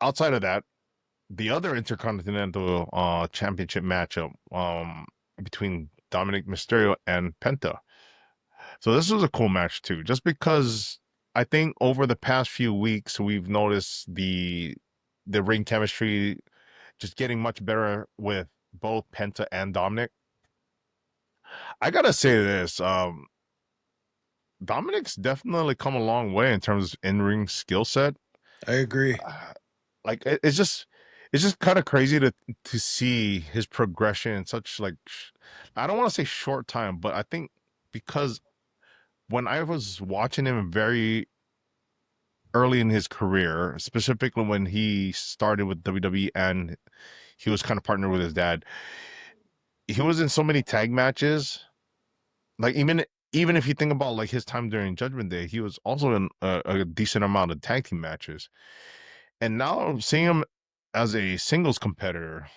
outside of that, the other Intercontinental Championship matchup between Dominik Mysterio and Penta. So this was a cool match too, just because I think over the past few weeks we've noticed the ring chemistry just getting much better with both Penta and Dominik. I gotta say this, Dominic's definitely come a long way in terms of in-ring skill set. I agree. Like it's just kind of crazy to see his progression in such like I don't want to say short time, but I think because when I was watching him very early in his career, specifically when he started with WWE and he was kind of partnered with his dad, he was in so many tag matches. Like even if you think about like his time during Judgment Day, he was also in a decent amount of tag team matches. And now I'm seeing him as a singles competitor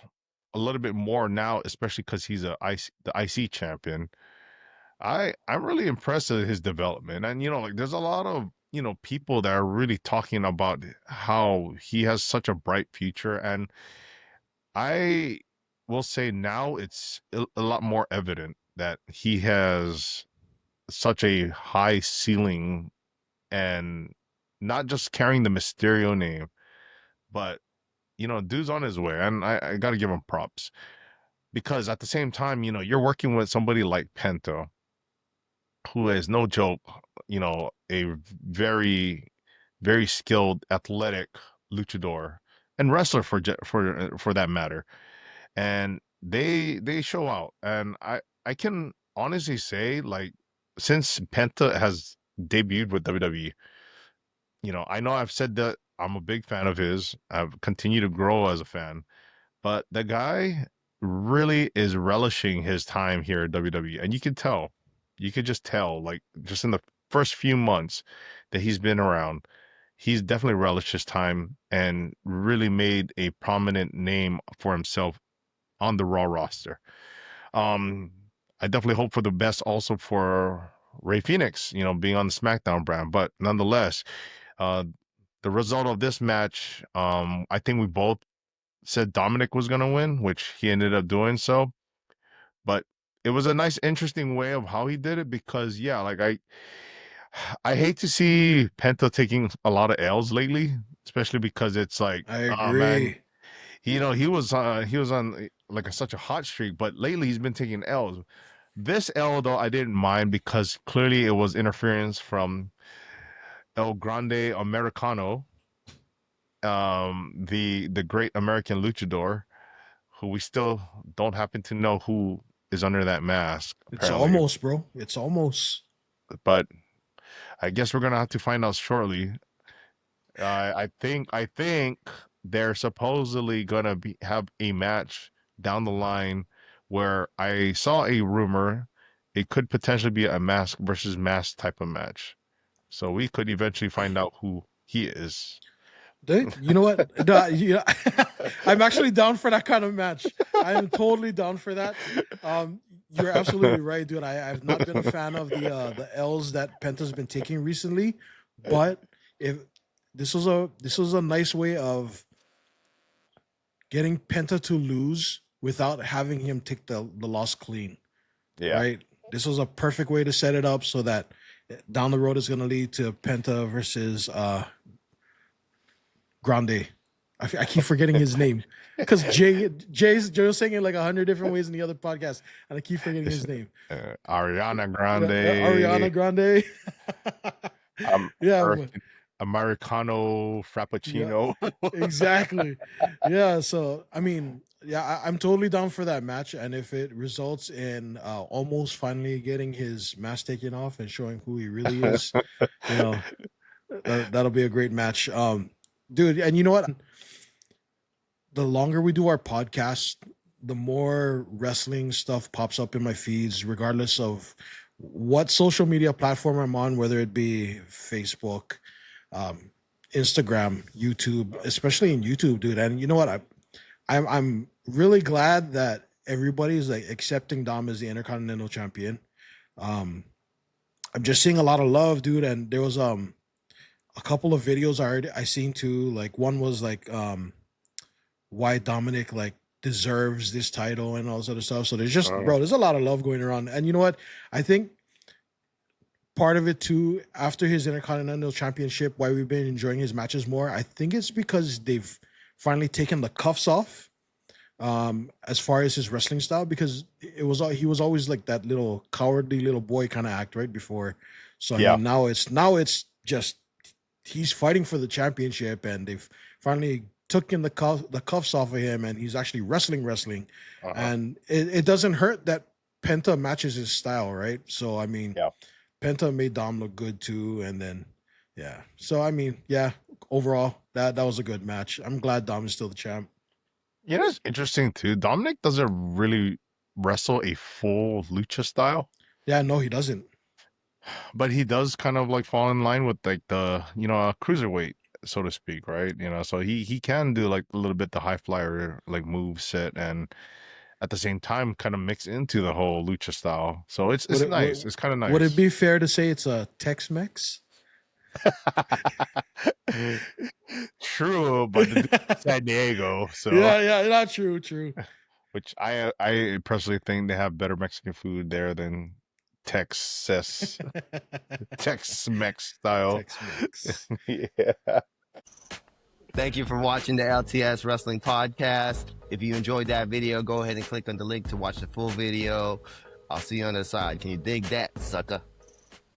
a little bit more now, especially because he's the IC champion. I'm really impressed with his development, and like there's a lot of people that are really talking about how he has such a bright future, and I will say now it's a lot more evident that he has such a high ceiling, and not just carrying the Mysterio name, but dude's on his way, and I got to give him props because at the same time, you're working with somebody like Penta, who is no joke, a very, very skilled, athletic luchador and wrestler for that matter, and they show out, and I can honestly say like since Penta has debuted with WWE, I know I've said that I'm a big fan of his. I've continued to grow as a fan, but the guy really is relishing his time here at WWE. And you can tell, you could just tell, like, just in the first few months that he's been around, he's definitely relished his time and really made a prominent name for himself on the Raw roster. Um, I definitely hope for the best also for Ray Phoenix, being on the SmackDown brand. But nonetheless, uh, the result of this match, I think we both said Dominic was going to win, which he ended up doing so. But it was a nice, interesting way of how he did it because, yeah, like I hate to see Penta taking a lot of L's lately, especially because it's like, I oh man, agree. he was on like such a hot streak, but lately he's been taking L's. This L though I didn't mind because clearly it was interference from El Grande Americano, the great American luchador, who we still don't happen to know who is under that mask, It's apparently. almost, bro. It's almost. But I guess we're gonna have to find out shortly. I think they're supposedly gonna have a match down the line where I saw a rumor it could potentially be a mask versus mask type of match. So we could eventually find out who he is. Dude, you know what? I'm actually down for that kind of match. I am totally down for that. You're absolutely right, dude. I've not been a fan of the L's that Penta's been taking recently, but if this was a nice way of getting Penta to lose without having him take the loss clean, Yeah. right? This was a perfect way to set it up so that down the road is going to lead to Penta versus Grande. I keep forgetting his name because Jay's saying it like 100 different ways in the other podcast, and I keep forgetting his name. Ariana Yeah, Grande, Ariana Grande. um, Yeah, Americano yeah, Frappuccino. exactly. Yeah, so I mean, yeah, I'm totally down for that match, and if it results in almost finally getting his mask taken off and showing who he really is, you know, that'll be a great match. Dude, and you know what? The longer we do our podcast, the more wrestling stuff pops up in my feeds, regardless of what social media platform I'm on, whether it be Facebook, um, Instagram, YouTube, especially in YouTube, dude. And you know what? I'm really glad that everybody's like accepting Dom as the Intercontinental Champion. Um, I'm just seeing a lot of love, dude. And there was a couple of videos I seen too. Like one was like why Dominic like deserves this title and all this other stuff. So there's just Uh, bro, there's a lot of love going around. And you know what? I think part of it too, after his Intercontinental Championship, why we've been enjoying his matches more, I think it's because they've finally taken the cuffs off. As far as his wrestling style, because he was always like that little cowardly little boy kind of act right before. So I yeah. mean now it's just he's fighting for the championship, and they've finally taken the cuffs off of him, and he's actually wrestling, Uh-huh. and it doesn't hurt that Penta matches his style, right? So I mean, Yeah. Penta made Dom look good too, and then yeah. So I mean, yeah, overall that was a good match. I'm glad Dom is still the champ. You know, it's interesting too. Dominic doesn't really wrestle a full lucha style, Yeah, no, he doesn't. but he does kind of like fall in line with like the, cruiserweight, so to speak, right? So he can do like a little bit the high flyer like move set, and at the same time kind of mix into the whole lucha style. So Would it's it nice. It's kind of would it nice. be fair to say it's a Tex-Mex? True, but the dude's from San Diego, so Yeah, not true, true. which I personally think they have better Mexican food there than Texas Tex-Mex style. Tex-Mex. Yeah. Thank you for watching the LTS Wrestling Podcast. If you enjoyed that video, go ahead and click on the link to watch the full video. I'll see you on the side. Can you dig that, sucker?